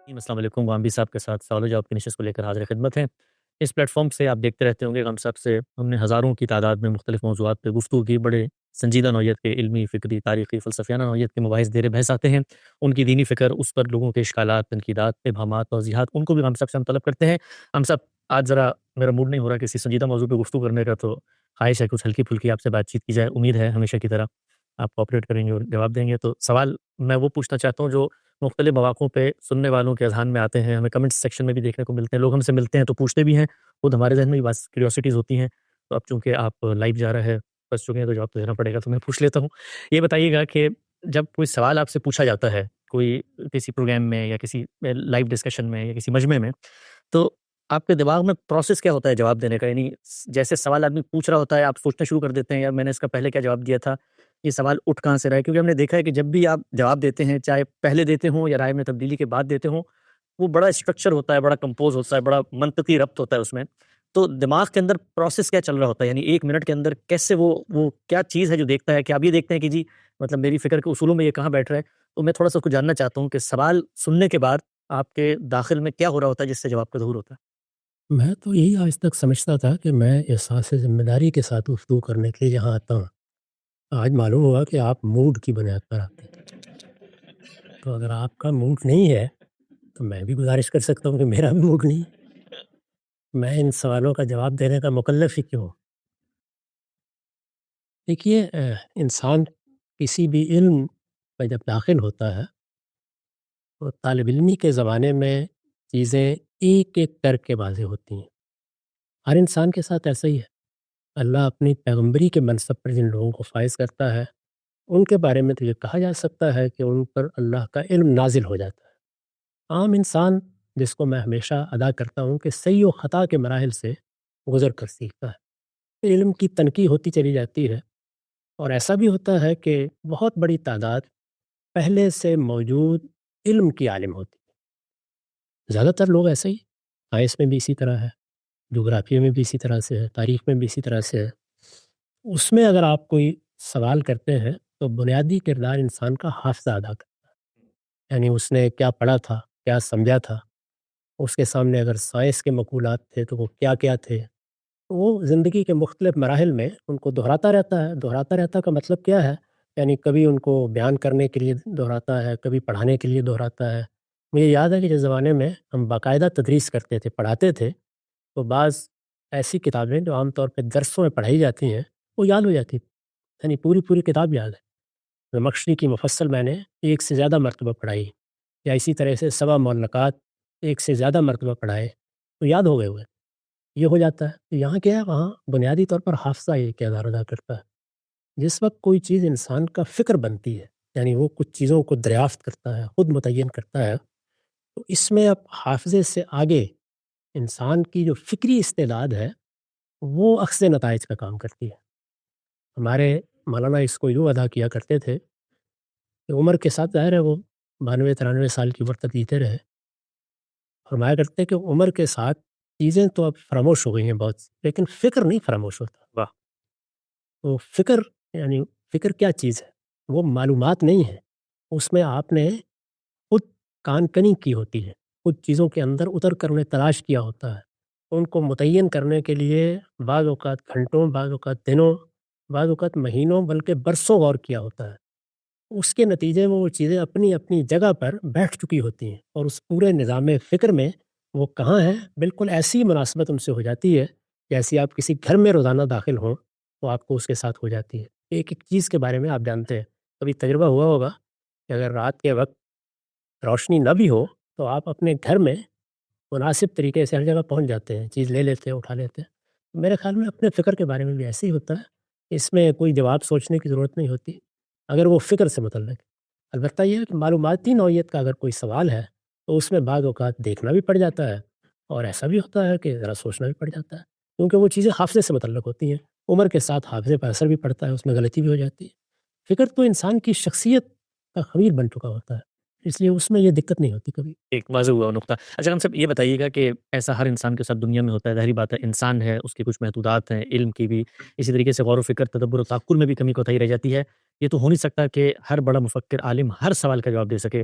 السلام علیکم، وامبی صاحب کے ساتھ سوال و جواب کی نشست کو لے کر حاضر خدمت ہیں۔ اس پلیٹ فارم سے آپ دیکھتے رہتے ہوں گے، ہم سب سے ہم نے ہزاروں کی تعداد میں مختلف موضوعات پہ گفتگو کی، بڑے سنجیدہ نوعیت کے علمی، فکری، تاریخی، فلسفیانہ نوعیت کے مباحث زیر بحث آتے ہیں۔ ان کی دینی فکر، اس پر لوگوں کے اشکالات، تنقیدات، ابہامات، توضیحات، ان کو بھی ہم سب سے ہم طلب کرتے ہیں۔ ہم سب آج ذرا میرا موڈ نہیں ہو رہا کسی سنجیدہ موضوع پہ گفتگو کرنے کا، تو خواہش ہے کچھ ہلکی پھلکی آپ سے بات چیت کی جائے۔ امید ہے ہمیشہ کی طرح آپ کوآپریٹ کریں گے اور جواب دیں گے۔ تو سوال میں وہ پوچھنا چاہتا ہوں جو مختلف مواقعوں پہ سننے والوں کے اذہان میں آتے ہیں، ہمیں کمنٹ سیکشن میں بھی دیکھنے کو ملتے ہیں، لوگ ہم سے ملتے ہیں تو پوچھتے بھی ہیں، خود ہمارے ذہن میں بھی بس کیوریوسٹیز ہوتی ہیں۔ تو اب چونکہ آپ لائیو جا رہا ہے، پھنس چکے ہیں تو جواب تو دینا پڑے گا، تو میں پوچھ لیتا ہوں۔ یہ بتائیے گا کہ جب کوئی سوال آپ سے پوچھا جاتا ہے، کوئی کسی پروگرام میں یا کسی لائیو ڈسکشن میں یا کسی مجمع میں، تو آپ کے دماغ میں پروسیس کیا ہوتا ہے جواب دینے کا؟ یعنی جیسے سوال آدمی پوچھ رہا ہوتا ہے، آپ سوچنا شروع کر دیتے ہیں، یار میں نے اس کا پہلے کیا جواب دیا تھا، یہ سوال اٹھ کہاں سے رہا ہے؟ کیونکہ ہم نے دیکھا ہے کہ جب بھی آپ جواب دیتے ہیں، چاہے پہلے دیتے ہوں یا رائے میں تبدیلی کے بعد دیتے ہوں، وہ بڑا اسٹرکچر ہوتا ہے، بڑا کمپوز ہوتا ہے، بڑا منطقی ربط ہوتا ہے اس میں۔ تو دماغ کے اندر پروسیس کیا چل رہا ہوتا ہے؟ یعنی ایک منٹ کے اندر کیسے وہ کیا چیز ہے جو دیکھتا ہے کہ آپ یہ دیکھتے ہیں کہ جی مطلب میری فکر کے اصولوں میں یہ کہاں بیٹھ رہا ہے؟ تو میں تھوڑا سا کچھ جاننا چاہتا ہوں کہ سوال سننے کے بعد آپ کے داخل میں کیا ہو رہا ہوتا ہے جس سے جواب کا ظہور ہوتا ہے؟ میں تو یہی آج تک سمجھتا تھا کہ میں احساس ذمہ داری کے ساتھ گفتگو کرنے کے لیے یہاں آتا ہوں۔ آج معلوم ہوا کہ آپ موڈ کی بنیاد پر آتے ہیں۔ تو اگر آپ کا موڈ نہیں ہے تو میں بھی گزارش کر سکتا ہوں کہ میرا بھی موڈ نہیں ہے۔ میں ان سوالوں کا جواب دینے کا مکلف ہی کیوں ہوں؟ دیکھیے، انسان کسی بھی علم میں جب داخل ہوتا ہے تو طالب علمی کے زمانے میں چیزیں ایک ایک کر کے واضح ہوتی ہیں۔ ہر انسان کے ساتھ ایسا ہی ہے۔ اللہ اپنی پیغمبری کے منصب پر جن لوگوں کو فائز کرتا ہے، ان کے بارے میں تو یہ کہا جا سکتا ہے کہ ان پر اللہ کا علم نازل ہو جاتا ہے۔ عام انسان، جس کو میں ہمیشہ ادا کرتا ہوں کہ صحیح و خطا کے مراحل سے گزر کر سیکھتا ہے، علم کی تنقیح ہوتی چلی جاتی ہے، اور ایسا بھی ہوتا ہے کہ بہت بڑی تعداد پہلے سے موجود علم کی عالم ہوتی ہے۔ زیادہ تر لوگ ایسے ہی، سائنس میں بھی اسی طرح ہے، جغرافیہ میں بھی اسی طرح سے ہے، تاریخ میں بھی اسی طرح سے ہے۔ اس میں اگر آپ کوئی سوال کرتے ہیں تو بنیادی کردار انسان کا حافظہ ادا کرتا ہے، یعنی اس نے کیا پڑھا تھا، کیا سمجھا تھا، اس کے سامنے اگر سائنس کے مقولات تھے تو وہ کیا کیا تھے۔ وہ زندگی کے مختلف مراحل میں ان کو دہراتا رہتا ہے۔ دہراتا رہتا کا مطلب کیا ہے؟ یعنی کبھی ان کو بیان کرنے کے لیے دہراتا ہے، کبھی پڑھانے کے لیے دہراتا ہے۔ مجھے یاد ہے کہ جس زمانے میں ہم باقاعدہ تدریس کرتے تھے، پڑھاتے تھے، تو بعض ایسی کتابیں جو عام طور پہ درسوں میں پڑھائی جاتی ہیں وہ یاد ہو جاتی تھی، یعنی پوری پوری کتاب یاد ہے۔ زمخشری کی مفصل میں نے ایک سے زیادہ مرتبہ پڑھائی، یا اسی طرح سے سبع معلقات ایک سے زیادہ مرتبہ پڑھائے تو یاد ہو گئے ہوئے، یہ ہو جاتا ہے۔ تو یہاں کیا ہے؟ وہاں بنیادی طور پر حافظہ یہ کردار ادا کرتا ہے۔ جس وقت کوئی چیز انسان کا فکر بنتی ہے، یعنی وہ کچھ چیزوں کو دریافت کرتا ہے، خود متعین کرتا ہے، تو اس میں اب حافظے سے آگے انسان کی جو فکری استعداد ہے وہ اخذ نتائج کا کام کرتی ہے۔ ہمارے مولانا اس کو یوں ادا کیا کرتے تھے کہ عمر کے ساتھ ظاہر ہے وہ 92-93 سال کی عمر تک جیتے رہے، فرمایا کرتے کہ عمر کے ساتھ چیزیں تو اب فراموش ہو گئی ہیں بہت سی، لیکن فکر نہیں فراموش ہوتا۔ واہ! تو فکر، یعنی فکر کیا چیز ہے؟ وہ معلومات نہیں ہے، اس میں آپ نے خود کان کنی کی ہوتی ہے، خود چیزوں کے اندر اتر کر انہیں تلاش کیا ہوتا ہے، ان کو متعین کرنے کے لیے بعض اوقات گھنٹوں، بعض اوقات دنوں، بعض اوقات مہینوں، بلکہ برسوں غور کیا ہوتا ہے۔ اس کے نتیجے میں وہ چیزیں اپنی اپنی جگہ پر بیٹھ چکی ہوتی ہیں، اور اس پورے نظام فکر میں وہ کہاں ہیں، بالکل ایسی مناسبت ان سے ہو جاتی ہے جیسی آپ کسی گھر میں روزانہ داخل ہوں تو آپ کو اس کے ساتھ ہو جاتی ہے۔ ایک ایک چیز کے بارے میں آپ جانتے ہیں۔ کبھی تجربہ ہوا ہوگا کہ اگر رات کے وقت روشنی نہ بھی ہو تو آپ اپنے گھر میں مناسب طریقے سے ہر جگہ پہنچ جاتے ہیں، چیز لے لیتے ہیں، اٹھا لیتے ہیں۔ میرے خیال میں اپنے فکر کے بارے میں بھی ایسے ہی ہوتا ہے، اس میں کوئی جواب سوچنے کی ضرورت نہیں ہوتی اگر وہ فکر سے متعلق ہے۔ البتہ یہ ہے کہ معلوماتی نوعیت کا اگر کوئی سوال ہے تو اس میں بعض اوقات دیکھنا بھی پڑ جاتا ہے، اور ایسا بھی ہوتا ہے کہ ذرا سوچنا بھی پڑ جاتا ہے، کیونکہ وہ چیزیں حافظے سے متعلق ہوتی ہیں۔ عمر کے ساتھ حافظے پر اثر بھی پڑتا ہے، اس میں غلطی بھی ہو جاتی ہے۔ فکر تو انسان کی شخصیت کا خمیر بن چکا ہوتا ہے۔ اس لیے اس میں یہ دقت نہیں ہوتی کبھی۔ ایک واضح ہوا نقطہ۔ اچھا ہم سب یہ بتائیے گا کہ ایسا ہر انسان کے ساتھ دنیا میں ہوتا ہے، ظاہری بات ہے انسان ہے، اس کی کچھ محدودات ہیں، علم کی بھی، اسی طریقے سے غور و فکر، تدبر و تعقل میں بھی کمی کوتاہی رہ جاتی ہے۔ یہ تو ہو نہیں سکتا کہ ہر بڑا مفکر عالم ہر سوال کا جواب دے سکے۔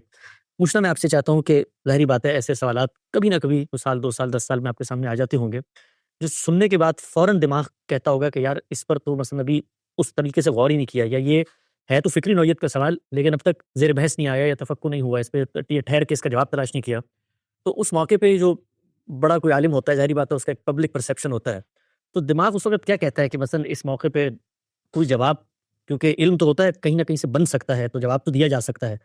پوچھنا میں آپ سے چاہتا ہوں کہ ظاہری بات ہے ایسے سوالات کبھی نہ کبھی سال 2 سال 10 سال میں آپ کے سامنے آ جاتے ہوں گے، جو سننے کے بعد فوراً دماغ کہتا ہوگا کہ یار اس پر تو مثلاً ابھی اس طریقے سے غور ہی نہیں کیا، یا یہ ہے تو فکری نوعیت کا سوال لیکن اب تک زیر بحث نہیں آیا یا تفقع نہیں ہوا، اس پہ ٹھہر کے اس کا جواب تلاش نہیں کیا۔ تو اس موقع پہ جو بڑا کوئی عالم ہوتا ہے، ظاہری بات ہے اس کا ایک پبلک پرسیپشن ہوتا ہے، تو دماغ اس وقت کیا کہتا ہے کہ مثلاً اس موقع پہ کوئی جواب، کیونکہ علم تو ہوتا ہے کہیں نہ کہیں سے بن سکتا ہے تو جواب تو دیا جا سکتا ہے،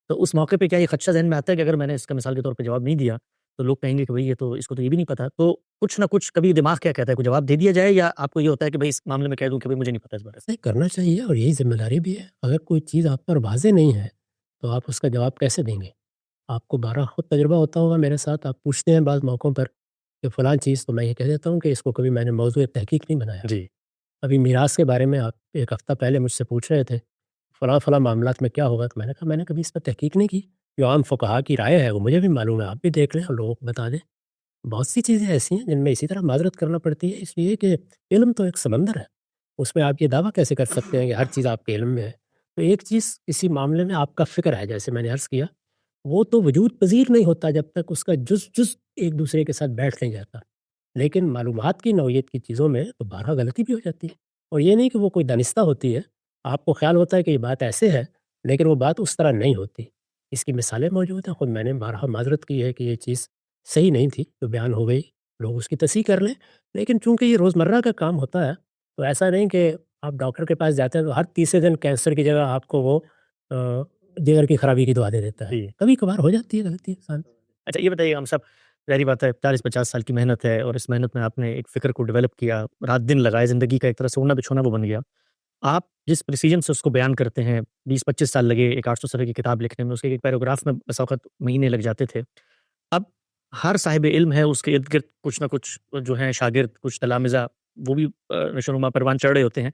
تو اس موقع پہ کیا یہ خدشہ ذہن میں آتا ہے کہ اگر میں نے اس کا مثال کے طور پہ جواب نہیں دیا تو لوگ کہیں گے کہ بھئی یہ تو اس کو تو یہ بھی نہیں پتا، تو کچھ نہ کچھ کبھی دماغ کیا کہتا ہے، کوئی جواب دے دیا جائے، یا آپ کو یہ ہوتا ہے کہ بھئی اس معاملے میں کہہ دوں کہ بھئی مجھے نہیں پتا اس بارے نہیں کرنا چاہیے اور یہی ذمہ داری بھی ہے۔ اگر کوئی چیز آپ پر واضح نہیں ہے تو آپ اس کا جواب کیسے دیں گے؟ آپ کو بارہ خود تجربہ ہوتا ہوگا میرے ساتھ، آپ پوچھتے ہیں بعض موقعوں پر کہ فلاں چیز، تو میں یہ کہہ دیتا ہوں کہ اس کو کبھی میں نے موضوع تحقیق نہیں بنایا۔ سے؟ جی، ابھی میراث کے بارے میں آپ ایک ہفتہ پہلے مجھ سے پوچھ رہے تھے فلاں فلاں معاملات میں کیا ہوگا، تو میں نے کہا میں نے کبھی اس پر تحقیق نہیں کی، جو عام فقہا کی رائے ہے وہ مجھے بھی معلوم ہے، آپ بھی دیکھ لیں اور لوگوں کو بتا دیں۔ بہت سی چیزیں ایسی ہیں جن میں اسی طرح معذرت کرنا پڑتی ہے، اس لیے کہ علم تو ایک سمندر ہے، اس میں آپ یہ دعویٰ کیسے کر سکتے ہیں کہ ہر چیز آپ کے علم میں ہے؟ تو ایک چیز کسی معاملے میں آپ کا فکر ہے، جیسے میں نے عرض کیا، وہ تو وجود پذیر نہیں ہوتا جب تک اس کا جز جز ایک دوسرے کے ساتھ بیٹھ نہیں جاتا، لیکن معلومات کی نوعیت کی چیزوں میں تو بارہا غلطی بھی ہو جاتی ہے، اور یہ نہیں کہ وہ کوئی دانستہ ہوتی ہے، آپ کو خیال ہوتا ہے کہ یہ بات ایسے ہے لیکن وہ بات اس طرح نہیں ہوتی۔ اس کی مثالیں موجود ہیں، خود میں نے بارہا معذرت کی ہے کہ یہ چیز صحیح نہیں تھی جو بیان ہو گئی، لوگ اس کی تصحیح کر لیں، لیکن چونکہ یہ روزمرہ کا کام ہوتا ہے تو ایسا نہیں کہ آپ ڈاکٹر کے پاس جاتے ہیں تو ہر تیسرے دن کینسر کی جگہ آپ کو وہ جگر کی خرابی کی دعا دے دیتا ہے۔ جی۔ کبھی کبھار ہو جاتی ہے غلطی انسان سے۔ اچھا یہ بتائیے ہم سب، ظاہری بات ہے 40-50 سال کی محنت ہے اور اس محنت میں آپ نے ایک فکر کو ڈیولپ کیا، رات دن لگائے، زندگی کا ایک طرح سے اوڑھنا بچھونا وہ بن گیا۔ آپ جس پریسیجن سے اس کو بیان کرتے ہیں، 20-25 سال لگے ایک 800 صفحے کی کتاب لکھنے میں، اس کے ایک پیراگراف میں بسا اوقات مہینے لگ جاتے تھے۔ اب ہر صاحب علم ہے اس کے ارد گرد کچھ نہ کچھ جو ہیں شاگرد، کچھ تلامذہ، وہ بھی نشو و نما پروان چڑھ رہے ہوتے ہیں،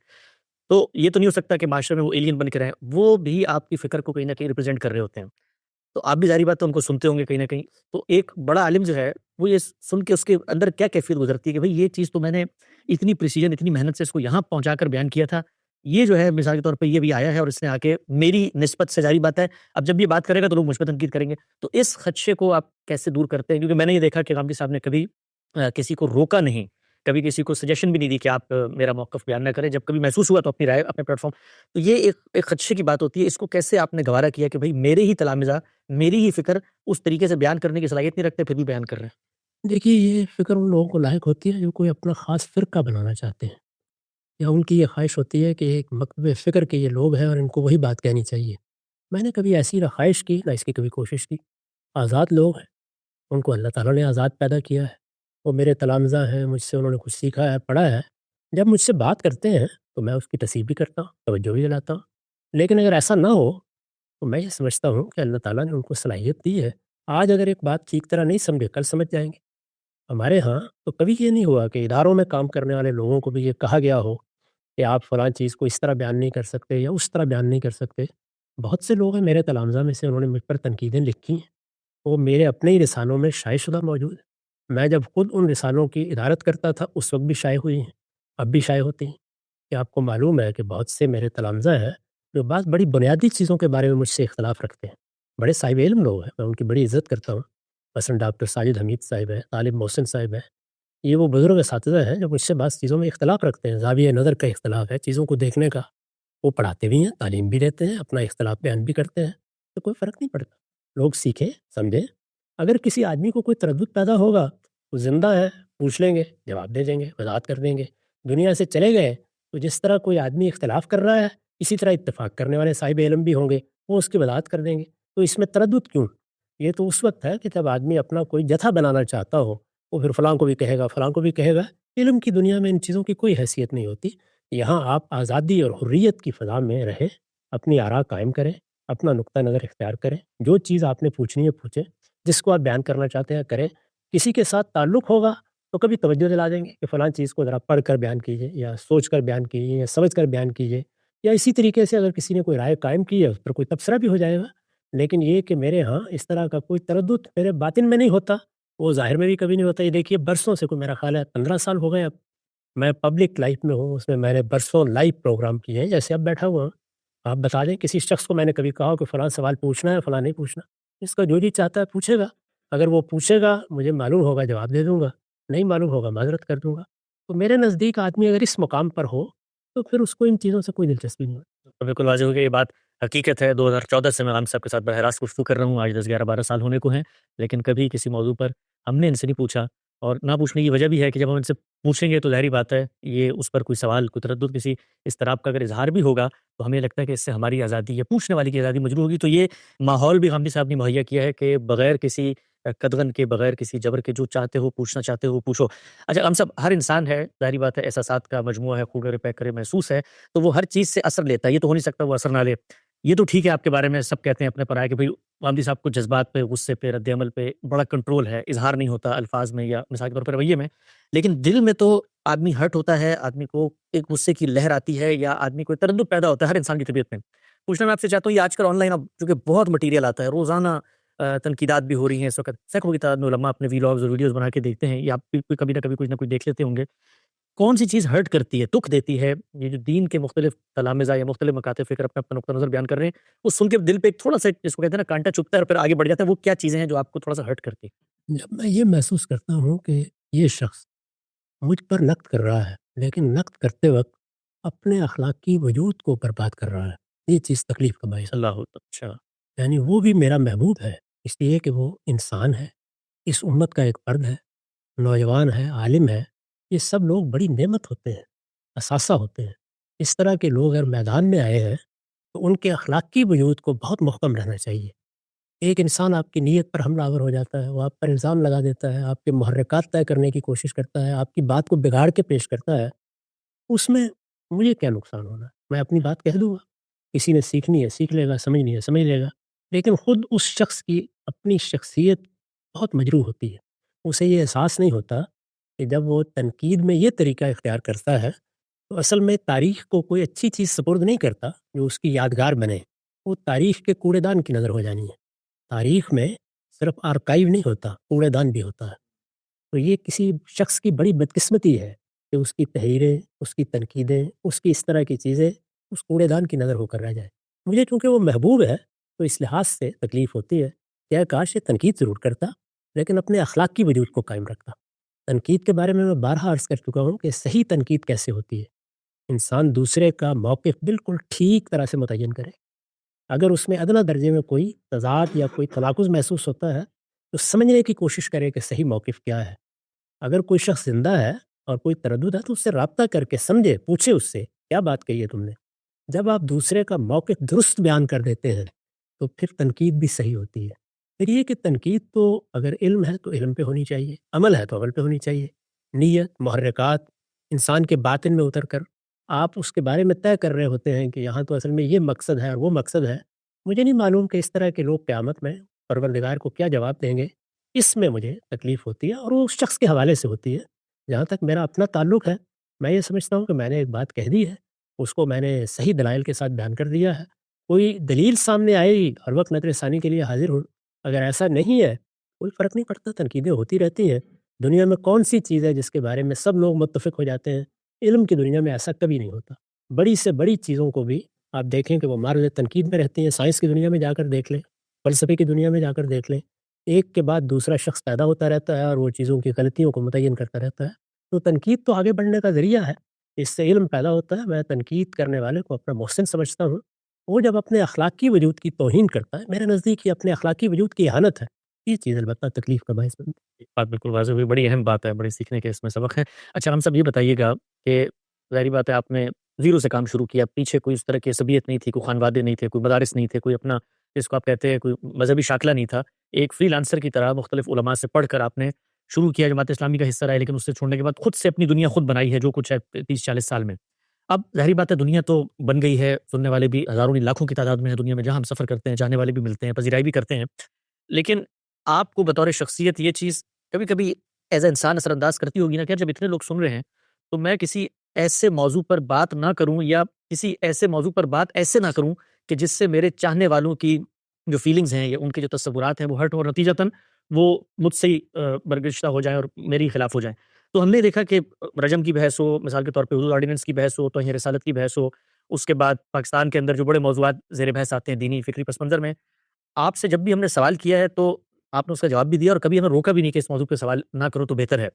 تو یہ تو نہیں ہو سکتا کہ معاشرے میں وہ ایلین بن کے رہیں، وہ بھی آپ کی فکر کو کہیں نہ کہیں ریپرزینٹ کر رہے ہوتے ہیں، تو آپ بھی ظاہری بات ہے ان کو سنتے ہوں گے کہیں نہ کہیں، تو ایک بڑا عالم جو ہے وہ یہ سن کے اس کے اندر کیا کیفیت گزرتی ہے کہ بھئی یہ چیز تو میں نے اتنی پریسیجن، اتنی محنت سے اس کو یہاں پہنچا کر بیان کیا تھا، یہ جو ہے مثال کے طور پہ یہ بھی آیا ہے اور اس نے آ کے میری نسبت سے، ظاہری بات ہے اب جب یہ بات کرے گا تو لوگ مجھ پہ تنقید کریں گے، تو اس خدشے کو آپ کیسے دور کرتے ہیں؟ کیونکہ میں نے یہ دیکھا کہ غامدی صاحب نے کبھی کسی کو روکا نہیں، کبھی کسی کو سجیشن بھی نہیں دی کہ آپ میرا موقف بیان نہ کریں، جب کبھی محسوس ہوا تو اپنی رائے اپنے پلیٹ فارم، تو یہ ایک خدشے کی بات ہوتی ہے، اس کو کیسے آپ نے گوارا کیا کہ بھئی میرے ہی تلامذہ میری ہی فکر اس طریقے سے بیان کرنے کی صلاحیت نہیں رکھتے پھر بھی بیان کر رہے ہیں؟ دیکھیے یہ فکر ان لوگوں کو لاحق ہوتی ہے جو کوئی اپنا خاص فرقہ بنانا چاہتے ہیں، یا ان کی یہ خواہش ہوتی ہے کہ ایک مکتب فکر کے یہ لوگ ہیں اور ان کو وہی بات کہنی چاہیے۔ میں نے کبھی ایسی نہ خواہش کی نہ اس کی کبھی کوشش کی۔ آزاد لوگ ہیں، ان کو اللہ تعالیٰ نے آزاد پیدا کیا ہے، وہ میرے تلامذہ ہیں، مجھ سے انہوں نے کچھ سیکھا ہے، پڑھا ہے، جب مجھ سے بات کرتے ہیں تو میں اس کی تصحیح بھی کرتا ہوں، توجہ بھی دلاتا ہوں، لیکن اگر ایسا نہ ہو تو میں یہ سمجھتا ہوں کہ اللہ تعالیٰ نے ان کو صلاحیت دی ہے، آج اگر ایک بات ٹھیک طرح نہیں سمجھے کل سمجھ جائیں گے۔ ہمارے ہاں تو کبھی یہ نہیں ہوا کہ اداروں میں کام کرنے والے لوگوں کو بھی یہ کہا گیا ہو کہ آپ فلاں چیز کو اس طرح بیان نہیں کر سکتے یا اس طرح بیان نہیں کر سکتے۔ بہت سے لوگ ہیں میرے تلامذہ میں سے، انہوں نے مجھ پر تنقیدیں لکھی ہیں، وہ میرے اپنے ہی رسالوں میں شائع شدہ موجود ہے۔ میں جب خود ان رسالوں کی ادارت کرتا تھا اس وقت بھی شائع ہوئی ہیں، اب بھی شائع ہوتی ہیں، کہ آپ کو معلوم ہے کہ بہت سے میرے تلامذہ ہیں جو بعض بڑی بنیادی چیزوں کے بارے میں مجھ سے اختلاف رکھتے ہیں، بڑے صاحب علم لوگ ہیں، میں ان کی بڑی عزت کرتا ہوں، مثلاً ڈاکٹر ساجد حمید صاحب ہیں، طالب محسن صاحب ہیں، یہ وہ بزرگ اساتذہ ہیں جو مجھ سے بعض چیزوں میں اختلاف رکھتے ہیں، زاویہ نظر کا اختلاف ہے، چیزوں کو دیکھنے کا، وہ پڑھاتے بھی ہیں، تعلیم بھی دیتے ہیں، اپنا اختلاف بیان بھی کرتے ہیں، تو کوئی فرق نہیں پڑتا، لوگ سیکھیں سمجھیں۔ اگر کسی آدمی کو کوئی تردد پیدا ہوگا وہ زندہ ہے، پوچھ لیں گے، جواب دے دیں گے، وضاحت کر دیں گے۔ دنیا سے چلے گئے تو جس طرح کوئی آدمی اختلاف کر رہا ہے اسی طرح اتفاق کرنے والے صاحب علم بھی ہوں گے، وہ اس کی وضاحت کر دیں گے، تو اس میں تردد کیوں؟ یہ تو اس وقت ہے کہ جب آدمی اپنا کوئی جتھا بنانا چاہتا ہو، وہ پھر فلاں کو بھی کہے گا، فلاں کو بھی کہے گا۔ علم کی دنیا میں ان چیزوں کی کوئی حیثیت نہیں ہوتی، یہاں آپ آزادی اور حریت کی فضا میں رہیں، اپنی آراء قائم کریں، اپنا نقطہ نظر اختیار کریں، جو چیز آپ نے پوچھنی ہے پوچھیں، جس کو آپ بیان کرنا چاہتے ہیں کریں۔ کسی کے ساتھ تعلق ہوگا تو کبھی توجہ دلا دیں گے کہ فلاں چیز کو ذرا پڑھ کر بیان کیجیے، یا سوچ کر بیان کیجیے، یا سمجھ کر بیان کیجیے، یا اسی طریقے سے اگر کسی نے کوئی رائے قائم کی ہے اس پر کوئی تبصرہ بھی ہو جائے گا۔ لیکن یہ کہ میرے ہاں اس طرح کا کوئی تردد میرے باطن میں نہیں ہوتا، وہ ظاہر میں بھی کبھی نہیں ہوتا۔ یہ دیکھیے برسوں سے، کوئی میرا خیال ہے 15 سال ہو گئے اب میں پبلک لائف میں ہوں، اس میں نے برسوں لائیو پروگرام کیے ہیں، جیسے اب بیٹھا ہوا ہوں۔ آپ بتا دیں کسی شخص کو میں نے کبھی کہا ہو کہ فلاں سوال پوچھنا ہے، فلاں نہیں پوچھنا، اس کا جو جی چاہتا ہے پوچھے گا، اگر وہ پوچھے گا مجھے معلوم ہوگا جواب دے دوں گا، نہیں معلوم ہوگا معذرت کر دوں گا۔ تو میرے نزدیک آدمی اگر اس مقام پر ہو تو پھر اس کو ان چیزوں سے کوئی دلچسپی نہیں ہوتی۔ تو بالکل واضح ہو گیا، یہ بات حقیقت ہے۔ 2014 سے میں غام صاحب کے ساتھ براہ راست گفتگو کر رہا ہوں، آج 10 11 12 سال ہونے کو ہیں، لیکن کبھی کسی موضوع پر ہم نے ان سے نہیں پوچھا، اور نہ پوچھنے کی وجہ بھی ہے کہ جب ہم ان سے پوچھیں گے تو ظاہری بات ہے یہ اس پر کوئی سوال، کوئی تردد، کسی اضطراب کا اگر اظہار بھی ہوگا تو ہمیں لگتا ہے کہ اس سے ہماری آزادی یا پوچھنے والے کی آزادی مجروح ہوگی۔ تو یہ ماحول بھی غامدی صاحب نے مہیا کیا ہے کہ بغیر کسی قدغن کے، بغیر کسی جبر کے، جو چاہتے ہو پوچھنا چاہتے ہو پوچھو۔ اچھا ہم سب، ہر انسان ہے، ظاہری بات ہے، احساسات کا مجموعہ ہے، خون کرے پیک کرے محسوس ہے، تو وہ ہر چیز سے اثر لیتا ہے، یہ تو ہو نہیں سکتا وہ اثر نہ لے۔ یہ تو ٹھیک ہے، آپ کے بارے میں سب کہتے ہیں اپنے پر آئے کہ بھئی غامدی صاحب کو جذبات پہ، غصے پہ، رد عمل پہ بڑا کنٹرول ہے، اظہار نہیں ہوتا الفاظ میں یا مثال کے طور پر رویے میں، لیکن دل میں تو آدمی ہرٹ ہوتا ہے، آدمی کو ایک غصے کی لہر آتی ہے، یا آدمی کو تردد پیدا ہوتا ہے ہر انسان کی طبیعت میں۔ پوچھنا میں آپ سے چاہتا ہوں، یہ آج کل آن لائن اب چونکہ بہت مٹیریل آتا ہے، روزانہ تنقیدات بھی ہو رہی ہیں اس وقت، سینکڑوں کی تعداد میں علماء اپنے ویلاگز اور ویڈیوز بنا کے دیکھتے ہیں، یا آپ بھی کبھی نہ کبھی کچھ نہ کچھ دیکھ لیتے ہوں گے۔ کون سی چیز ہرٹ کرتی ہے، دکھ دیتی ہے؟ یہ جو دین کے مختلف تلامذہ یا مختلف مکاتب فکر اپنا اپنا نقطہ نظر بیان کر رہے ہیں، وہ سن کے دل پہ ایک تھوڑا سا، جس کو کہتے ہیں نا کانٹا چبھتا ہے اور پھر آگے بڑھ جاتا ہے، وہ کیا چیزیں ہیں جو آپ کو تھوڑا سا ہرٹ کرتی ہیں؟ جب میں یہ محسوس کرتا ہوں کہ یہ شخص مجھ پر نقد کر رہا ہے، لیکن نقد کرتے وقت اپنے اخلاقی وجود کو برباد کر رہا ہے، یہ چیز تکلیف کا باعث ہے۔ اللہ اچھا۔ یعنی وہ بھی میرا محبوب ہے، اس لیے کہ وہ انسان ہے، اس امت کا ایک فرد ہے، نوجوان ہے، عالم ہے، یہ سب لوگ بڑی نعمت ہوتے ہیں، اثاثہ ہوتے ہیں۔ اس طرح کے لوگ اگر میدان میں آئے ہیں تو ان کے اخلاقی وجود کو بہت محکم رہنا چاہیے۔ ایک انسان آپ کی نیت پر حملہ آور ہو جاتا ہے، وہ آپ پر الزام لگا دیتا ہے، آپ کے محرکات طے کرنے کی کوشش کرتا ہے، آپ کی بات کو بگاڑ کے پیش کرتا ہے، اس میں مجھے کیا نقصان ہونا ہے؟ میں اپنی بات کہہ دوں گا، کسی نے سیکھنی ہے سیکھ لے گا، سمجھنی ہے سمجھ لے گا، لیکن خود اس شخص کی اپنی شخصیت بہت مجروح ہوتی ہے۔ اسے یہ احساس نہیں ہوتا کہ جب وہ تنقید میں یہ طریقہ اختیار کرتا ہے تو اصل میں تاریخ کو کوئی اچھی چیز سپرد نہیں کرتا جو اس کی یادگار بنے، وہ تاریخ کے کوڑے دان کی نظر ہو جانی ہے۔ تاریخ میں صرف آرکائیو نہیں ہوتا، کوڑے دان بھی ہوتا ہے۔ تو یہ کسی شخص کی بڑی بدقسمتی ہے کہ اس کی تحریریں، اس کی تنقیدیں، اس کی اس طرح کی چیزیں اس کوڑے دان کی نظر ہو کر رہ جائے۔ مجھے چونکہ وہ محبوب ہے تو اس لحاظ سے تکلیف ہوتی ہے کہ کاش یہ تنقید ضرور کرتا لیکن اپنے اخلاق کی وجود کو قائم رکھتا۔ تنقید کے بارے میں بارہا عرض کر چکا ہوں کہ صحیح تنقید کیسے ہوتی ہے، انسان دوسرے کا موقف بالکل ٹھیک طرح سے متعین کرے، اگر اس میں ادنیٰ درجے میں کوئی تضاد یا کوئی تناقض محسوس ہوتا ہے تو سمجھنے کی کوشش کرے کہ صحیح موقف کیا ہے۔ اگر کوئی شخص زندہ ہے اور کوئی تردد ہے تو اس سے رابطہ کر کے سمجھے، پوچھے اس سے کیا بات کہی ہے تم نے۔ جب آپ دوسرے کا موقف درست بیان کر دیتے ہیں تو پھر تنقید بھی صحیح ہوتی ہے۔ پھر یہ کہ تنقید تو اگر علم ہے تو علم پہ ہونی چاہیے، عمل ہے تو عمل پہ ہونی چاہیے، نیت، محرکات، انسان کے باطن میں اتر کر آپ اس کے بارے میں طے کر رہے ہوتے ہیں کہ یہاں تو اصل میں یہ مقصد ہے اور وہ مقصد ہے۔ مجھے نہیں معلوم کہ اس طرح کے لوگ قیامت میں پروردگار کو کیا جواب دیں گے، اس میں مجھے تکلیف ہوتی ہے، اور وہ اس شخص کے حوالے سے ہوتی ہے۔ جہاں تک میرا اپنا تعلق ہے، میں یہ سمجھتا ہوں کہ میں نے ایک بات کہہ دی ہے، اس کو میں نے صحیح دلائل کے ساتھ بیان کر دیا ہے، کوئی دلیل سامنے آئے گی ہر وقت نظر ثانی کے لیے حاضر ہوں، اگر ایسا نہیں ہے کوئی فرق نہیں پڑتا، تنقیدیں ہوتی رہتی ہیں۔ دنیا میں کون سی چیز ہے جس کے بارے میں سب لوگ متفق ہو جاتے ہیں؟ علم کی دنیا میں ایسا کبھی نہیں ہوتا۔ بڑی سے بڑی چیزوں کو بھی آپ دیکھیں کہ وہ معرض تنقید میں رہتی ہیں، سائنس کی دنیا میں جا کر دیکھ لیں، فلسفے کی دنیا میں جا کر دیکھ لیں، ایک کے بعد دوسرا شخص پیدا ہوتا رہتا ہے اور وہ چیزوں کی غلطیوں کو متعین کرتا رہتا ہے۔ تو تنقید تو آگے بڑھنے کا ذریعہ ہے، اس سے علم پیدا ہوتا ہے۔ میں تنقید کرنے والے کو اپنا محسن سمجھتا ہوں، وہ جب اپنے اخلاقی وجود کی توہین کرتا ہے، میرے نزدیک یہ اپنے اخلاقی وجود کی اہانت ہے، یہ چیز البتہ تکلیف کا باعث بنتی ہے۔ بات بالکل واضح ہوئی، بڑی اہم بات ہے، بڑی سیکھنے کے اس میں سبق ہے۔ اچھا ہم سب یہ بتائیے گا کہ ظاہری بات ہے آپ نے زیرو سے کام شروع کیا، پیچھے کوئی اس طرح کی عصبیت نہیں تھی، کوئی خانوادے نہیں تھے، کوئی مدارس نہیں تھے، کوئی اپنا جس کو آپ کہتے ہیں کوئی مذہبی شاخلہ نہیں تھا، ایک فری لانسر کی طرح مختلف علماء سے پڑھ کر آپ نے شروع کیا، جماعت اسلامی کا حصہ رہے، لیکن اس سے چھوڑنے کے بعد خود سے اپنی دنیا خود بنائی ہے، جو کچھ ہے 30 40 سال میں۔ اب ظاہری بات ہے دنیا تو بن گئی ہے، سننے والے بھی ہزاروں نہیں لاکھوں کی تعداد میں ہے دنیا میں، جہاں ہم سفر کرتے ہیں، جانے والے بھی ملتے ہیں، پذیرائی بھی کرتے ہیں، لیکن آپ کو بطور شخصیت یہ چیز کبھی کبھی ایز اے انسان اثر انداز کرتی ہوگی نا کہ یار جب اتنے لوگ سن رہے ہیں تو میں کسی ایسے موضوع پر بات نہ کروں، یا کسی ایسے موضوع پر بات ایسے نہ کروں کہ جس سے میرے چاہنے والوں کی جو فیلنگز ہیں یا ان کے جو تصورات ہیں وہ ہرٹ اور نتیجتاً وہ مجھ سے ہی برگشتہ ہو جائیں اور میری خلاف ہو جائیں۔ تو ہم نے دیکھا کہ رجم کی بحث ہو، مثال کے طور پہ حدود آرڈیننس کی بحث ہو، توہین رسالت کی بحث ہو، اس کے بعد پاکستان کے اندر جو بڑے موضوعات زیر بحث آتے ہیں دینی فکری پس منظر میں، آپ سے جب بھی ہم نے سوال کیا ہے تو آپ نے اس کا جواب بھی دیا اور کبھی ہمیں روکا بھی نہیں کہ اس موضوع پہ سوال نہ کرو تو بہتر ہے۔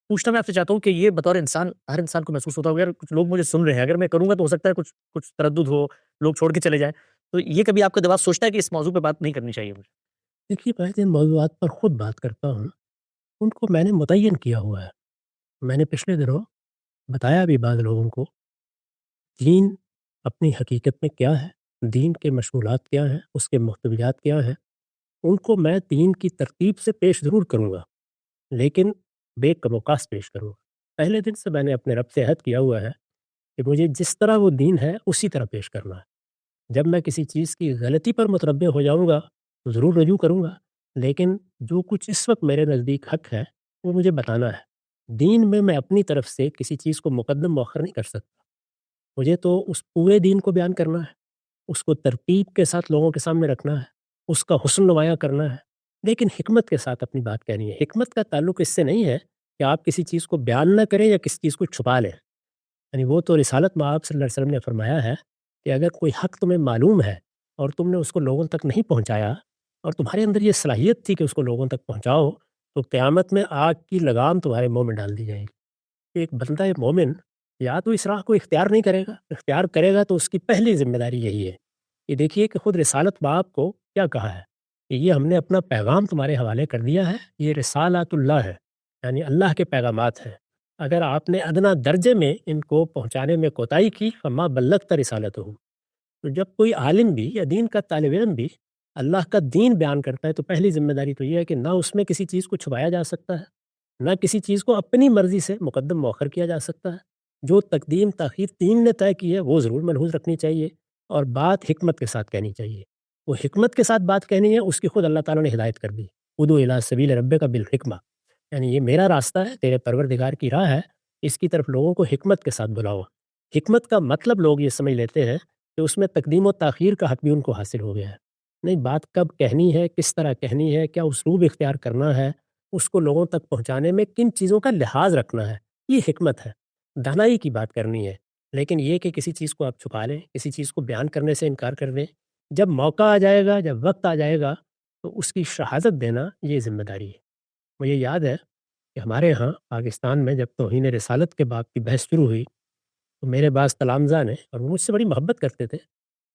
پوچھنا میں آپ سے چاہتا ہوں کہ یہ بطور انسان ہر انسان کو محسوس ہوتا ہوگا یار کچھ لوگ مجھے سن رہے ہیں، اگر میں کروں گا تو ہو سکتا ہے کچھ کچھ تردد ہو، لوگ چھوڑ کے چلے جائیں، تو یہ کبھی آپ کا دماغ سوچتا ہے کہ اس موضوع پہ بات نہیں کرنی چاہیے مجھے؟ دیکھیے میں جن موضوعات پر خود بات کرتا ہوں ان کو میں نے متعین کیا ہوا ہے۔ میں نے پچھلے دنوں بتایا بھی بعض لوگوں کو دین اپنی حقیقت میں کیا ہے، دین کے مشغولات کیا ہیں، اس کے محتویات کیا ہیں، ان کو میں دین کی ترتیب سے پیش ضرور کروں گا لیکن بے کم و کاس پیش کروں گا۔ پہلے دن سے میں نے اپنے رب سے عہد کیا ہوا ہے کہ مجھے جس طرح وہ دین ہے اسی طرح پیش کرنا ہے۔ جب میں کسی چیز کی غلطی پر متنبع ہو جاؤں گا تو ضرور رجوع کروں گا، لیکن جو کچھ اس وقت میرے نزدیک حق ہے وہ مجھے بتانا ہے۔ دین میں اپنی طرف سے کسی چیز کو مقدم مؤخر نہیں کر سکتا۔ مجھے تو اس پورے دین کو بیان کرنا ہے، اس کو ترتیب کے ساتھ لوگوں کے سامنے رکھنا ہے، اس کا حسن نمایاں کرنا ہے، لیکن حکمت کے ساتھ اپنی بات کہنی ہے۔ حکمت کا تعلق اس سے نہیں ہے کہ آپ کسی چیز کو بیان نہ کریں یا کسی چیز کو چھپا لیں۔ یعنی وہ تو رسالت مآب صلی اللہ علیہ وسلم نے فرمایا ہے کہ اگر کوئی حق تمہیں معلوم ہے اور تم نے اس کو لوگوں تک نہیں پہنچایا اور تمہارے اندر یہ صلاحیت تھی کہ اس کو لوگوں تک پہنچاؤ، تو قیامت میں آگ کی لگام تمہارے منہ میں ڈال دی جائے گی۔ ایک بندہ مومن یا تو اس راہ کو اختیار نہیں کرے گا، اختیار کرے گا تو اس کی پہلی ذمہ داری یہی ہے کہ دیکھیے کہ خود رسالت مآب کو کیا کہا ہے کہ یہ ہم نے اپنا پیغام تمہارے حوالے کر دیا ہے، یہ رسالات اللہ ہے، یعنی اللہ کے پیغامات ہیں۔ اگر آپ نے ادنا درجے میں ان کو پہنچانے میں کوتاہی کی فما بلغت رسالتہ، تو جب کوئی عالم بھی یا دین کا طالب علم بھی اللہ کا دین بیان کرتا ہے تو پہلی ذمہ داری تو یہ ہے کہ نہ اس میں کسی چیز کو چھپایا جا سکتا ہے، نہ کسی چیز کو اپنی مرضی سے مقدم مؤخر کیا جا سکتا ہے۔ جو تقدیم تاخیر دین نے طے کی ہے وہ ضرور ملحوظ رکھنی چاہیے اور بات حکمت کے ساتھ کہنی چاہیے۔ وہ حکمت کے ساتھ بات کہنی ہے، اس کی خود اللہ تعالیٰ نے ہدایت کر دی، ادعو الی سبیل ربک بالحکمہ، یعنی یہ میرا راستہ ہے، تیرے پروردگار کی راہ ہے، اس کی طرف لوگوں کو حکمت کے ساتھ بلاؤ۔ حکمت کا مطلب لوگ یہ سمجھ لیتے ہیں کہ اس میں تقدیم و تاخیر کا حق بھی ان کو حاصل ہو گیا ہے۔ نہیں، بات کب کہنی ہے، کس طرح کہنی ہے، کیا اسلوب اختیار کرنا ہے، اس کو لوگوں تک پہنچانے میں کن چیزوں کا لحاظ رکھنا ہے، یہ حکمت ہے۔ دانائی کی بات کرنی ہے، لیکن یہ کہ کسی چیز کو آپ چھپا لیں، کسی چیز کو بیان کرنے سے انکار کر دیں، جب موقع آ جائے گا، جب وقت آ جائے گا تو اس کی شہادت دینا یہ ذمہ داری ہے۔ مجھے یاد ہے کہ ہمارے ہاں پاکستان میں جب توہین رسالت کے باب کی بحث شروع ہوئی تو میرے بعض تلامذہ نے، اور وہ مجھ سے بڑی محبت کرتے تھے،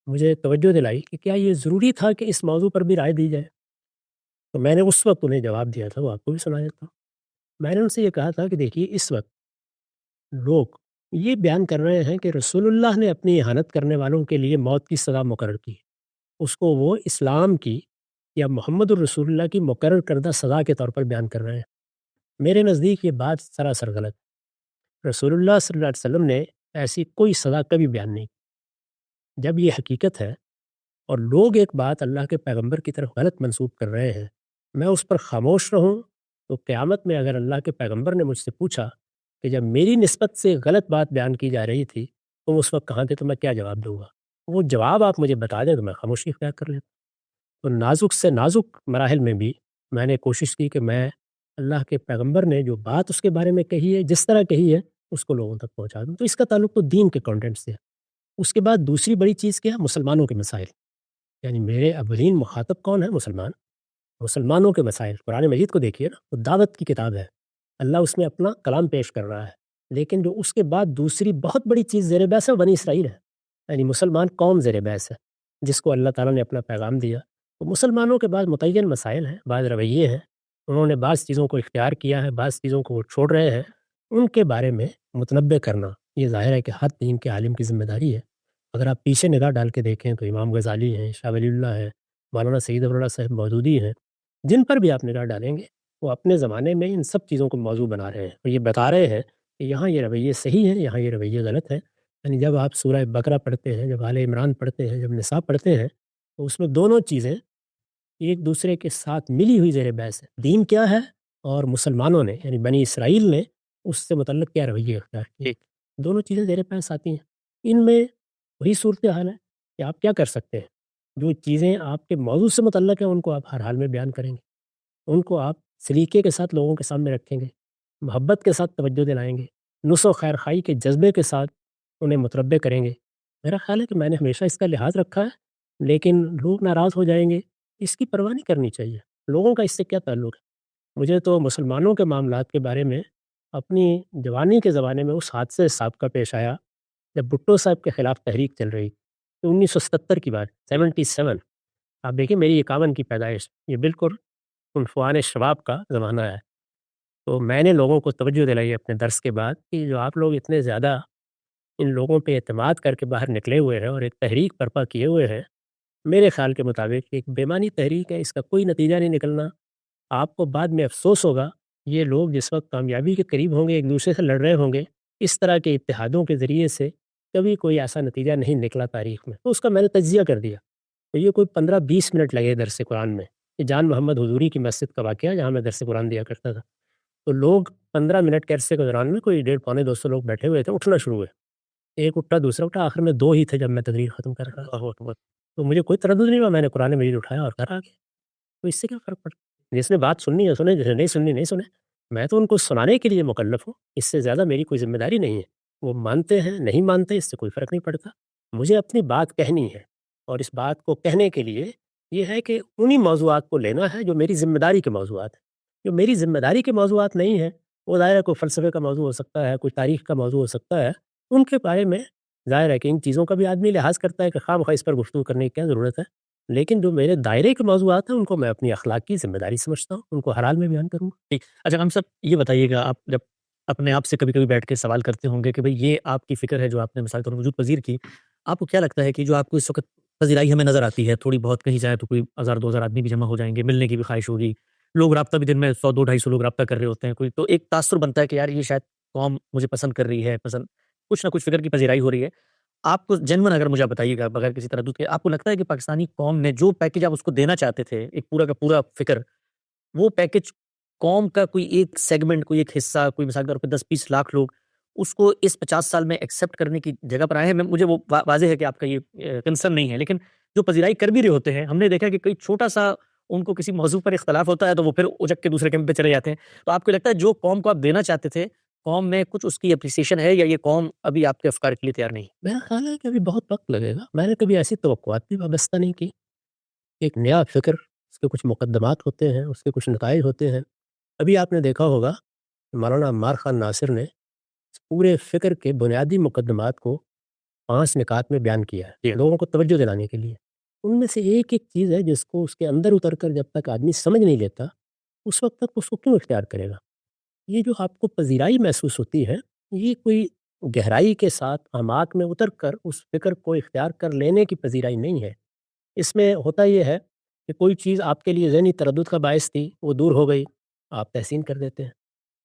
مجھے توجہ دلائی کہ کیا یہ ضروری تھا کہ اس موضوع پر بھی رائے دی جائے۔ تو میں نے اس وقت انہیں جواب دیا تھا، وہ آپ کو بھی سنا دیتا ہوں۔ میں نے ان سے یہ کہا تھا کہ دیکھیے اس وقت لوگ یہ بیان کر رہے ہیں کہ رسول اللہ نے اپنی اہانت کرنے والوں کے لیے موت کی سزا مقرر کی، اس کو وہ اسلام کی یا محمد الرسول اللہ کی مقرر کردہ سزا کے طور پر بیان کر رہے ہیں۔ میرے نزدیک یہ بات سراسر غلط ہے۔ رسول اللہ صلی اللہ علیہ وسلم نے ایسی کوئی سزا کبھی بیان نہیں کی۔ جب یہ حقیقت ہے اور لوگ ایک بات اللہ کے پیغمبر کی طرف غلط منسوب کر رہے ہیں، میں اس پر خاموش رہوں تو قیامت میں اگر اللہ کے پیغمبر نے مجھ سے پوچھا کہ جب میری نسبت سے غلط بات بیان کی جا رہی تھی تم اس وقت کہاں تھے، تو میں کیا جواب دوں گا؟ وہ جواب آپ مجھے بتا دیں تو میں خاموشی اختیار کر لیتا۔ تو نازک سے نازک مراحل میں بھی میں نے کوشش کی کہ میں اللہ کے پیغمبر نے جو بات اس کے بارے میں کہی ہے، جس طرح کہی ہے، اس کو لوگوں تک پہنچا دوں۔ تو اس کا تعلق تو دین کے کانٹینٹ سے ہے۔ اس کے بعد دوسری بڑی چیز کیا ہے؟ مسلمانوں کے مسائل، یعنی میرے اولین مخاطب کون ہے؟ مسلمان۔ مسلمانوں کے مسائل، قرآن مجید کو دیکھیے نا، وہ دعوت کی کتاب ہے، اللہ اس میں اپنا کلام پیش کر رہا ہے، لیکن جو اس کے بعد دوسری بہت بڑی چیز زیر بحث ہے وہ بنی اسرائیل ہے، یعنی مسلمان قوم زیر بحث ہے جس کو اللہ تعالیٰ نے اپنا پیغام دیا۔ تو مسلمانوں کے بعد متعین مسائل ہیں، بعض رویے ہیں، انہوں نے بعض چیزوں کو اختیار کیا ہے، بعض چیزوں کو وہ چھوڑ رہے ہیں، ان کے بارے میں متنبع کرنا یہ ظاہر ہے کہ ہر دین کے عالم کی ذمہ داری ہے۔ اگر آپ پیچھے نگاہ ڈال کے دیکھیں تو امام غزالی ہیں، شاہ ولی اللہ ہیں، مولانا سعید ابراہیم صاحب مودودی ہیں، جن پر بھی آپ نگاہ ڈالیں گے وہ اپنے زمانے میں ان سب چیزوں کو موضوع بنا رہے ہیں اور یہ بتا رہے ہیں کہ یہاں یہ رویے صحیح ہیں، یہاں یہ رویے غلط ہیں۔ یعنی جب آپ سورہ بقرہ پڑھتے ہیں، جب آل عمران پڑھتے ہیں، جب نساء پڑھتے ہیں، تو اس میں دونوں چیزیں ایک دوسرے کے ساتھ ملی ہوئی زیر بحث ہے۔ دین کیا ہے اور مسلمانوں نے یعنی بنی اسرائیل نے اس سے متعلق کیا رویے اختیار کیے، دونوں چیزیں زیر بحث آتی ہیں۔ ان میں وہی صورتحال ہے کہ آپ کیا کر سکتے ہیں جو چیزیں آپ کے موضوع سے متعلق ہیں ان کو آپ ہر حال میں بیان کریں گے، ان کو آپ سلیقے کے ساتھ لوگوں کے سامنے رکھیں گے، محبت کے ساتھ توجہ دلائیں گے، نصح و خیر خواہی کے جذبے کے ساتھ انہیں متربع کریں گے۔ میرا خیال ہے کہ میں نے ہمیشہ اس کا لحاظ رکھا ہے، لیکن لوگ ناراض ہو جائیں گے، اس کی پرواہ نہیں کرنی چاہیے۔ لوگوں کا اس سے کیا تعلق ہے؟ مجھے تو مسلمانوں کے معاملات کے بارے میں اپنی جوانی کے زمانے میں اس حادثے سابقہ پیش آیا جب بھٹو صاحب کے خلاف تحریک چل رہی تو 1977 کی بات، 77۔ آپ دیکھیں میری 51 کی پیدائش، یہ بالکل عنفوان شباب کا زمانہ ہے۔ تو میں نے لوگوں کو توجہ دلائی اپنے درس کے بعد کہ جو آپ لوگ اتنے زیادہ ان لوگوں پہ اعتماد کر کے باہر نکلے ہوئے ہیں اور ایک تحریک برپا کیے ہوئے ہیں، میرے خیال کے مطابق ایک بے معنی تحریک ہے، اس کا کوئی نتیجہ نہیں نکلنا۔ آپ کو بعد میں افسوس ہوگا، یہ لوگ جس وقت کامیابی کے قریب ہوں گے، ایک دوسرے سے لڑ رہے ہوں گے، اس طرح کے اتحادوں کے ذریعے سے کبھی کوئی ایسا نتیجہ نہیں نکلا تاریخ میں۔ تو اس کا میں نے تجزیہ کر دیا۔ تو یہ کوئی 15-20 منٹ لگے درس قرآن میں، یہ جان محمد حضوری کی مسجد کا واقعہ جہاں میں درس قرآن دیا کرتا تھا۔ تو لوگ 15 منٹ کے عرصے کے دوران میں کوئی 150 پونے 200 لوگ بیٹھے ہوئے تھے، اٹھنا شروع ہوئے، ایک اٹھا دوسرا اٹھا، آخر میں 2 ہی تھے جب میں تقریر ختم کر رہا تھا۔ تو مجھے کوئی تردد نہیں ہوا، میں نے قرآن مجید اٹھایا اور کر آگے۔ تو اس سے کیا فرق پڑتا؟ جس نے بات سننی ہے سنے، جس نے نہیں سننی نہیں سنے۔ میں تو ان کو سنانے کے لیے مکلف ہوں، اس سے زیادہ میری کوئی ذمہ داری نہیں ہے۔ وہ مانتے ہیں نہیں مانتے، اس سے کوئی فرق نہیں پڑتا۔ مجھے اپنی بات کہنی ہے، اور اس بات کو کہنے کے لیے یہ ہے کہ انہی موضوعات کو لینا ہے جو میری ذمہ داری کے موضوعات ہیں۔ جو میری ذمہ داری کے موضوعات نہیں ہیں، وہ ظاہر ہے کوئی فلسفے کا موضوع ہو سکتا ہے، کوئی تاریخ کا موضوع ہو سکتا ہے، ان کے بارے میں ظاہر ہے کہ ان چیزوں کا بھی آدمی لحاظ کرتا ہے کہ خواہ مخواہ اس پر گفتگو کرنے کی کیا ضرورت ہے۔ لیکن جو میرے دائرے کے موضوعات ہیں ان کو میں اپنی اخلاق کی ذمہ داری سمجھتا ہوں، ان کو ہر حال میں بیان کروں گا۔ ٹھیک۔ اچھا ہم سب یہ بتائیے گا، آپ جب اپنے آپ سے کبھی کبھی بیٹھ کے سوال کرتے ہوں گے کہ بھئی یہ آپ کی فکر ہے جو آپ نے مثال کے طور پر وجود پذیر کی، آپ کو کیا لگتا ہے کہ جو آپ کو اس وقت پذیرائی ہمیں نظر آتی ہے، تھوڑی بہت کہیں جائے تو کوئی 1000-2000 آدمی بھی جمع ہو جائیں گے، ملنے کی بھی خواہش ہوگی، لوگ رابطہ بھی دن میں 100-200-250 لوگ رابطہ کر رہے ہوتے ہیں، کوئی تو ایک تاثر بنتا ہے کہ یار یہ شاید قوم مجھے پسند کر رہی ہے، پسند کچھ نہ کچھ فکر کی پذیرائی ہو رہی ہے۔ آپ کو جینوئن اگر مجھے بتائیے گا بغیر کسی تردد کے، آپ کو لگتا ہے کہ پاکستانی قوم نے جو پیکیج آپ اس کو دینا چاہتے تھے، ایک پورا کا پورا فکر، وہ پیکیج قوم کا کوئی ایک سیگمنٹ، کوئی ایک حصہ، کوئی مثال کے طور پہ 10-20 لاکھ لوگ اس کو اس 50 سال میں ایکسیپٹ کرنے کی جگہ پر آئے ہیں؟ مجھے وہ واضح ہے کہ آپ کا یہ کنسرن نہیں ہے، لیکن جو پذیرائی کر بھی رہے ہوتے ہیں، ہم نے دیکھا کہ کوئی چھوٹا سا ان کو کسی موضوع پر اختلاف ہوتا ہے تو وہ پھر اچک کے دوسرے کیمپ پہ چلے جاتے ہیں۔ تو آپ کو لگتا ہے جو قوم کو آپ دینا چاہتے تھے، قوم میں کچھ اس کی اپریسیشن ہے، یا یہ قوم ابھی آپ کے افکار کے لیے تیار نہیں؟ میرا خیال ہے کہ ابھی بہت وقت لگے گا۔ میں نے کبھی ایسی توقعات بھی وابستہ نہیں کی۔ ایک نیا فکر، اس کے کچھ مقدمات ہوتے ہیں، اس کے کچھ نتائج ہوتے ہیں۔ ابھی آپ نے دیکھا ہوگا کہ مولانا عمار خان ناصر نے اس پورے فکر کے بنیادی مقدمات کو 5 نکات میں بیان کیا ہے لوگوں کو توجہ دلانے کے لیے۔ ان میں سے ایک ایک چیز ہے جس کو اس کے اندر اتر کر جب تک آدمی سمجھ نہیں لیتا، اس وقت تک اس کو کیوں اختیار کرے گا؟ یہ جو آپ کو پذیرائی محسوس ہوتی ہے، یہ کوئی گہرائی کے ساتھ اعماق میں اتر کر اس فکر کو اختیار کر لینے کی پذیرائی نہیں ہے۔ اس میں ہوتا یہ ہے کہ کوئی چیز آپ کے لیے ذہنی تردد کا باعث تھی، وہ دور ہو گئی، آپ تحسین کر دیتے ہیں۔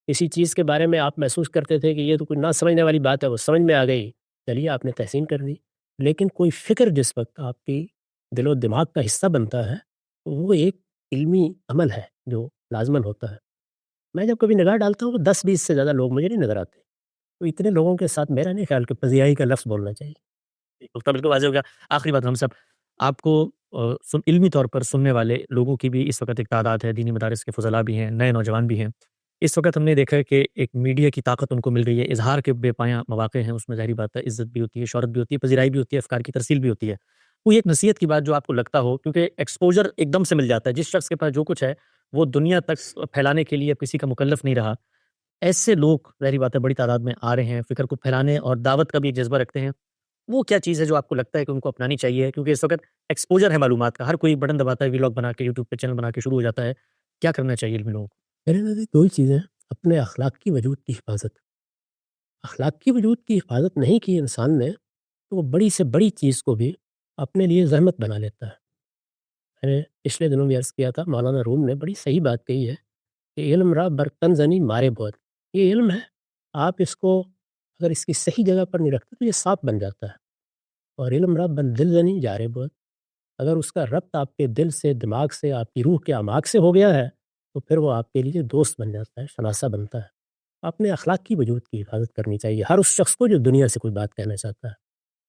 کسی چیز کے بارے میں آپ محسوس کرتے تھے کہ یہ تو کوئی نہ سمجھنے والی بات ہے، وہ سمجھ میں آ گئی، چلیے آپ نے تحسین کر دی۔ لیکن کوئی فکر جس وقت آپ کی دل و دماغ کا حصہ بنتا ہے، وہ ایک علمی عمل ہے جو لازماً ہوتا ہے۔ میں جب کبھی نگاہ ڈالتا ہوں تو 10-20 سے زیادہ لوگ مجھے نہیں نظر آتے، تو اتنے لوگوں کے ساتھ میرا نہیں خیال کہ پذیرائی کا لفظ بولنا چاہیے۔ نقطہ بالکل واضح ہو گیا۔ آخری بات ہم سب، آپ کو علمی طور پر سننے والے لوگوں کی بھی اس وقت ایک تعداد ہے، دینی مدارس کے فضلاء بھی ہیں، نئے نوجوان بھی ہیں۔ اس وقت ہم نے دیکھا ہے کہ ایک میڈیا کی طاقت ان کو مل رہی ہے، اظہار کے بے پایاں مواقع ہیں، اس میں ظاہری بات ہے عزت بھی ہوتی ہے، شہرت بھی ہوتی ہے، پذیرائی بھی ہوتی ہے، افکار کی ترسیل بھی ہوتی ہے۔ کوئی ایک نصیحت کی بات جو آپ کو لگتا ہو، کیونکہ ایکسپوجر ایک دم سے مل جاتا ہے، جس شخص کے پاس جو کچھ ہے وہ دنیا تک پھیلانے کے لیے کسی کا مکلف نہیں رہا۔ ایسے لوگ ظاہری بات ہے بڑی تعداد میں آ رہے ہیں، فکر کو پھیلانے اور دعوت کا بھی ایک جذبہ رکھتے ہیں۔ وہ کیا چیز ہے جو آپ کو لگتا ہے کہ ان کو اپنانی چاہیے؟ کیونکہ اس وقت ایکسپوجر ہے معلومات کا، ہر کوئی بٹن دباتا ہے، ویلاگ بنا کے یوٹیوب پہ چینل بنا کے شروع ہو جاتا ہے۔ کیا کرنا چاہیے علمی لوگوں کو؟ میرے نزدیک 2 ہی چیزیں ہیں، اپنے اخلاقی وجود کی حفاظت۔ اخلاقی وجود کی حفاظت نہیں کی انسان نے تو وہ بڑی سے بڑی چیز کو بھی اپنے لیے زحمت بنا لیتا ہے۔ میں نے پچھلے دنوں بھی عرض کیا تھا، مولانا روم نے بڑی صحیح بات کہی ہے کہ علم را برتن زنی مارے بہت۔ یہ علم ہے، آپ اس کو اگر اس کی صحیح جگہ پر نہیں رکھتے تو یہ سانپ بن جاتا ہے۔ اور علم را بن دل زنی جارے بہت، اگر اس کا ربط آپ کے دل سے، دماغ سے، آپ کی روح کے اعماق سے ہو گیا ہے تو پھر وہ آپ کے لیے دوست بن جاتا ہے، شناسہ بنتا ہے۔ اپنے اخلاقی وجود کی حفاظت کرنی چاہیے ہر اس شخص کو جو دنیا سے کوئی بات کہنا چاہتا ہے۔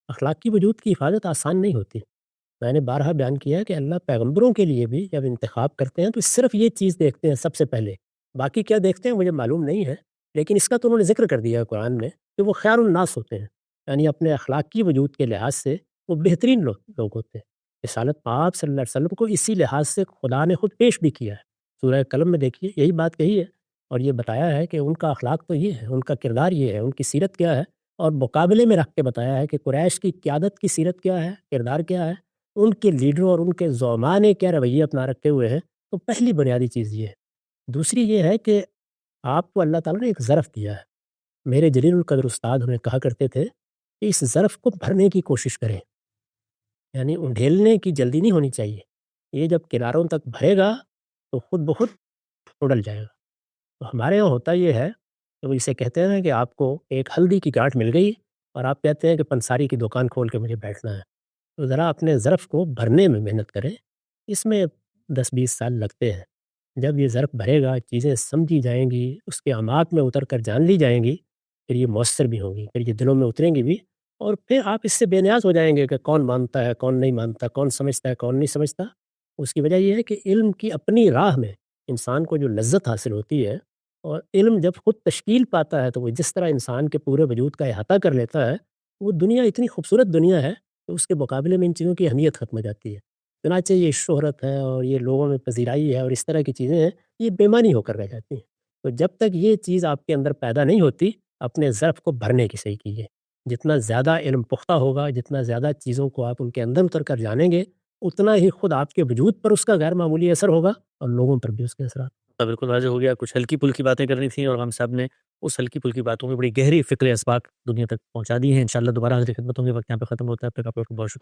اخلاقی وجود کی حفاظت آسان نہیں ہوتی، میں نے بارہا بیان کیا ہے کہ اللہ پیغمبروں کے لیے بھی جب انتخاب کرتے ہیں تو صرف یہ چیز دیکھتے ہیں سب سے پہلے، باقی کیا دیکھتے ہیں مجھے معلوم نہیں ہے، لیکن اس کا تو انہوں نے ذکر کر دیا ہے قرآن میں کہ وہ خیر الناس ہوتے ہیں، یعنی اپنے اخلاقی وجود کے لحاظ سے وہ بہترین لوگ ہوتے ہیں۔ رسالت پاک صلی اللہ علیہ وسلم کو اسی لحاظ سے خدا نے خود پیش بھی کیا ہے، سورہ قلم میں دیکھیے یہی بات کہی ہے اور یہ بتایا ہے کہ ان کا اخلاق تو یہ ہے، ان کا کردار یہ ہے، ان کی سیرت کیا ہے، اور مقابلے میں رکھ کے بتایا ہے کہ قریش کی قیادت کی سیرت کیا ہے، کردار کیا ہے، ان کے لیڈروں اور ان کے زعماء نے کیا رویے اپنا رکھے ہوئے ہیں۔ تو پہلی بنیادی چیز یہ ہے۔ دوسری یہ ہے کہ آپ کو اللہ تعالیٰ نے ایک ظرف دیا ہے۔ میرے جلیل القدر استاد ہمیں کہا کرتے تھے کہ اس ظرف کو بھرنے کی کوشش کریں، یعنی انڈھیلنے کی جلدی نہیں ہونی چاہیے۔ یہ جب کناروں تک بھرے گا تو خود بخود اڑل جائے گا۔ تو ہمارے یہاں ہوتا یہ ہے کہ وہ اسے کہتے ہیں کہ آپ کو ایک ہلدی کی گانٹھ مل گئی اور آپ کہتے ہیں کہ پنساری کی دکان کھول کے مجھے بیٹھنا ہے، تو ذرا اپنے ظرف کو بھرنے میں محنت کریں۔ اس میں 10-20 سال لگتے ہیں۔ جب یہ ظرف بھرے گا، چیزیں سمجھی جائیں گی، اس کے اعماق میں اتر کر جان لی جائیں گی، پھر یہ مؤثر بھی ہوں گی، پھر یہ دلوں میں اتریں گی بھی، اور پھر آپ اس سے بے نیاز ہو جائیں گے کہ کون مانتا ہے کون نہیں مانتا، کون سمجھتا ہے کون نہیں سمجھتا۔ اس کی وجہ یہ ہے کہ علم کی اپنی راہ میں انسان کو جو لذت حاصل ہوتی ہے، اور علم جب خود تشکیل پاتا ہے تو وہ جس طرح انسان کے پورے وجود کا احاطہ کر لیتا ہے، وہ دنیا اتنی خوبصورت دنیا ہے کہ اس کے مقابلے میں ان چیزوں کی اہمیت ختم ہو جاتی ہے۔ چنانچہ یہ شہرت ہے اور یہ لوگوں میں پذیرائی ہے اور اس طرح کی چیزیں ہیں، یہ بے معنی ہو کر رہ جاتی ہیں۔ تو جب تک یہ چیز آپ کے اندر پیدا نہیں ہوتی، اپنے ظرف کو بھرنے کی صحیح کیجیے۔ جتنا زیادہ علم پختہ ہوگا، جتنا زیادہ چیزوں کو آپ ان کے اندر اتر کر جانیں گے، اتنا ہی خود آپ کے وجود پر اس کا غیر معمولی اثر ہوگا اور لوگوں پر بھی اس کے اثرات۔ بالکل واضح ہو گیا، کچھ ہلکی پھلکی باتیں کرنی تھیں اور ہم صاحب نے اس ہلکی پھلکی باتوں میں بڑی گہری فکر اسباق دنیا تک پہنچا دی ہیں۔ انشاءاللہ دوبارہ حاضر خدمت ہوں گے، وقت یہاں پہ ختم ہوتا ہے۔ آپ کا بہت شکریہ۔